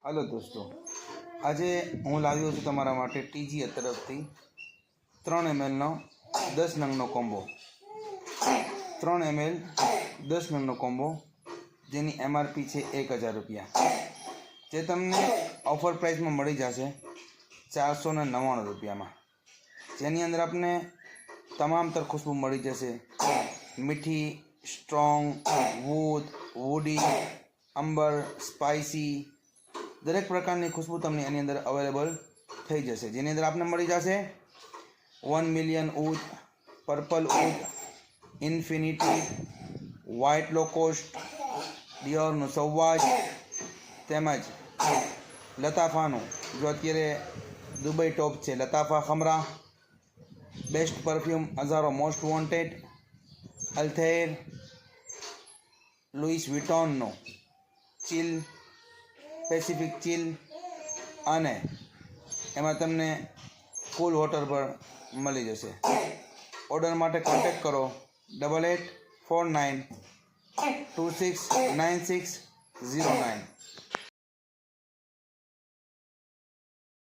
Hello दोस्तों, आज हूँ लाव्यो छूँ तमारा माटे टीजी तरफथी 3 ml 10 नंगनो कोम्बो 3 ml 10 नंगनो कोम्बो जेनी MRP है 1000 रुपया, जे तमने ऑफर प्राइस में मળી जशे 499 रुपया में, जेनी अंदर आपने तमाम तर खुशबू मળી जशे। मीठी, स्ट्रॉंग, वूडी, अंबर, स्पाइसी दरेक प्रकारनी खुशबू तमने एनी अंदर अवेलेबल थई जशे। जेनी अंदर आपने मળી जशे 1 मिलियन ऊद, पर्पल ऊद, इन्फिनिटी, व्हाइट लोकोस्ट, डियोरનું સૌવાજ તેમજ લતાફાનું જો અત્યારે દુબઈ ટોપ છે લતાફા ખમરા, બેસ્ટ પરફ્યુમ હઝારો મોસ્ટ વોન્ટેડ, અલ્થેર, લુઈસ વિટોનનો ચિલ, પેસિફિક ચિલ અને એમાં તમને કુલ વોટર પર મળી જશે। ઓર્ડર માટે કોન્ટેક્ટ કરો 8849269609।